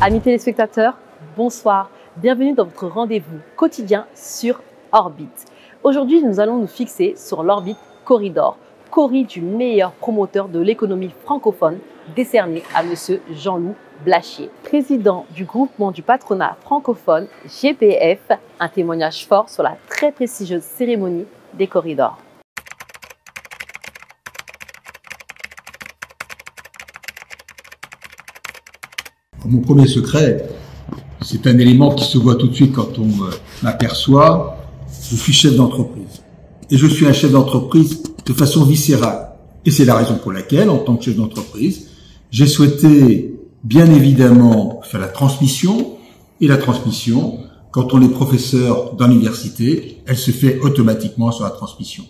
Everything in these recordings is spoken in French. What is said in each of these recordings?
Amis téléspectateurs, bonsoir. Bienvenue dans votre rendez-vous quotidien sur Orbit. Aujourd'hui, nous allons nous fixer sur l'Orbit Corridor, Cori du meilleur promoteur de l'économie francophone, décerné à Monsieur Jean-Loup Blachier, président du groupement du patronat francophone GPF, un témoignage fort sur la très prestigieuse cérémonie des corridors. Mon premier secret, c'est un élément qui se voit tout de suite quand on m'aperçoit. Je suis chef d'entreprise. Et je suis un chef d'entreprise de façon viscérale. Et c'est la raison pour laquelle, en tant que chef d'entreprise, j'ai souhaité bien évidemment faire la transmission. Et la transmission, quand on est professeur dans l'université, elle se fait automatiquement sur la transmission.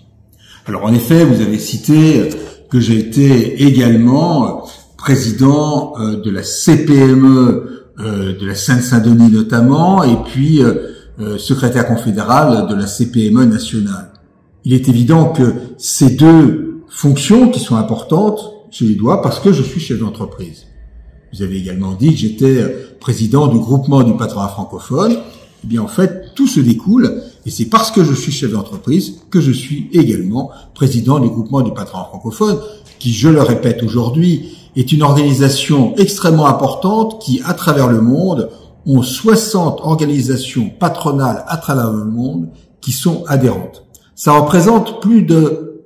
Alors en effet, vous avez cité que j'ai été également président de la CPME de la Seine-Saint-Denis notamment, et puis secrétaire confédéral de la CPME nationale. Il est évident que ces deux fonctions qui sont importantes, je les dois parce que je suis chef d'entreprise. Vous avez également dit que j'étais président du groupement du patronat francophone. Eh bien en fait, tout se découle, et c'est parce que je suis chef d'entreprise que je suis également président du groupement du patronat francophone, qui, je le répète aujourd'hui, est une organisation extrêmement importante qui, à travers le monde, ont 60 organisations patronales à travers le monde qui sont adhérentes. Ça représente plus de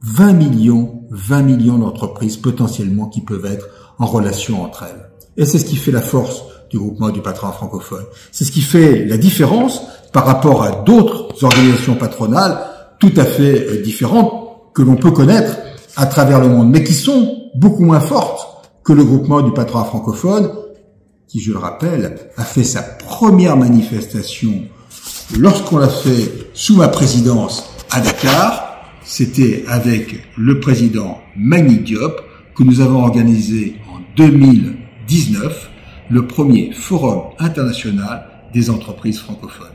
20 millions d'entreprises potentiellement qui peuvent être en relation entre elles. Et c'est ce qui fait la force du groupement du patronat francophone. C'est ce qui fait la différence par rapport à d'autres organisations patronales tout à fait différentes que l'on peut connaître à travers le monde, mais qui sont beaucoup moins fortes que le groupement du patronat francophone, qui, je le rappelle, a fait sa première manifestation lorsqu'on l'a fait sous ma présidence à Dakar. C'était avec le président Magny Diop que nous avons organisé en 2019 le premier forum international des entreprises francophones.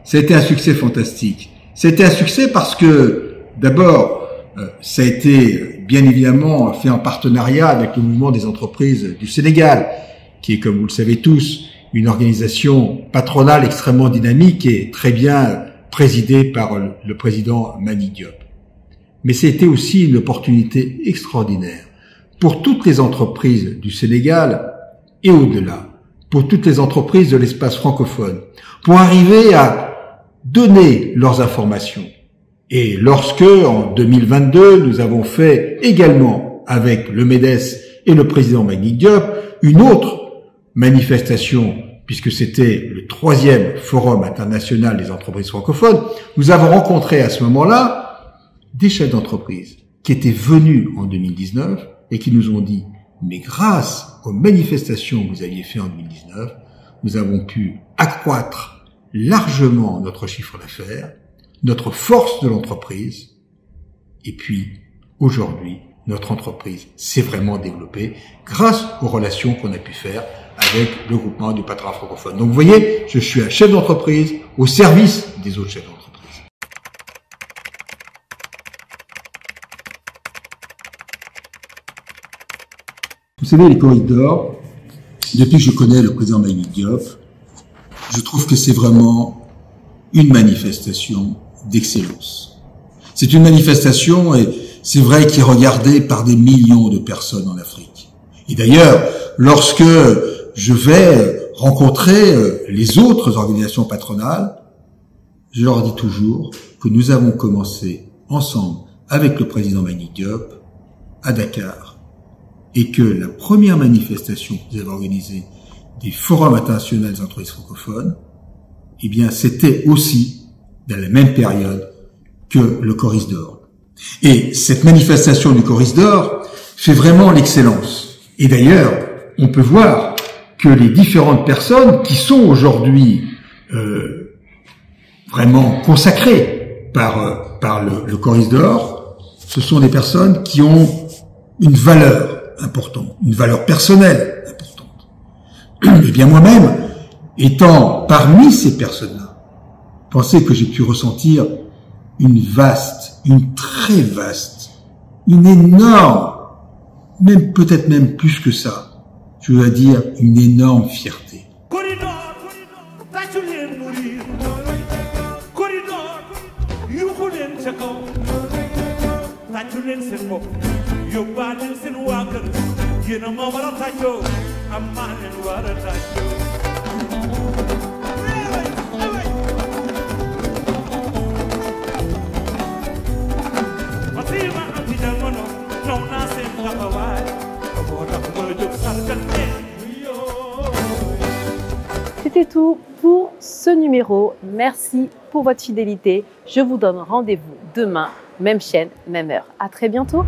Ça a été un succès fantastique. Ça a été un succès parce que, d'abord, ça a été bien évidemment fait en partenariat avec le mouvement des entreprises du Sénégal, qui est, comme vous le savez tous, une organisation patronale extrêmement dynamique et très bien présidée par le président Magny Diop. Mais c'était aussi une opportunité extraordinaire pour toutes les entreprises du Sénégal et au-delà, pour toutes les entreprises de l'espace francophone, pour arriver à donner leurs informations. Et lorsque, en 2022, nous avons fait également, avec le MEDES et le président Magny Diop, une autre manifestation, puisque c'était le 3e Forum international des entreprises francophones, nous avons rencontré à ce moment-là des chefs d'entreprise qui étaient venus en 2019 et qui nous ont dit « Mais grâce aux manifestations que vous aviez faites en 2019, nous avons pu accroître largement notre chiffre d'affaires, notre force de l'entreprise, et puis aujourd'hui, notre entreprise s'est vraiment développée grâce aux relations qu'on a pu faire avec le groupement du patronat francophone. Donc vous voyez, je suis un chef d'entreprise au service des autres chefs d'entreprise. Vous savez, les corridors, depuis que je connais le président Magny Diop, je trouve que c'est vraiment une manifestation d'excellence. C'est une manifestation, et c'est vrai, qui est regardée par des millions de personnes en Afrique. Et d'ailleurs, lorsque je vais rencontrer les autres organisations patronales, je leur dis toujours que nous avons commencé ensemble avec le président Magny Diop à Dakar, et que la première manifestation que nous avons organisée des forums internationaux des entreprises francophones, eh bien, c'était aussi dans la même période que le Corridor. Et cette manifestation du Corridor fait vraiment l'excellence. Et d'ailleurs, on peut voir que les différentes personnes qui sont aujourd'hui vraiment consacrées par le Corridor, ce sont des personnes qui ont une valeur importante, une valeur personnelle importante. Eh bien moi-même, étant parmi ces personnes-là, pensez que j'ai pu ressentir une très vaste, une énorme, même peut-être même plus que ça, je dois dire une énorme fierté. C'était tout pour ce numéro. Merci pour votre fidélité. Je vous donne rendez-vous demain, même chaîne, même heure. À très bientôt.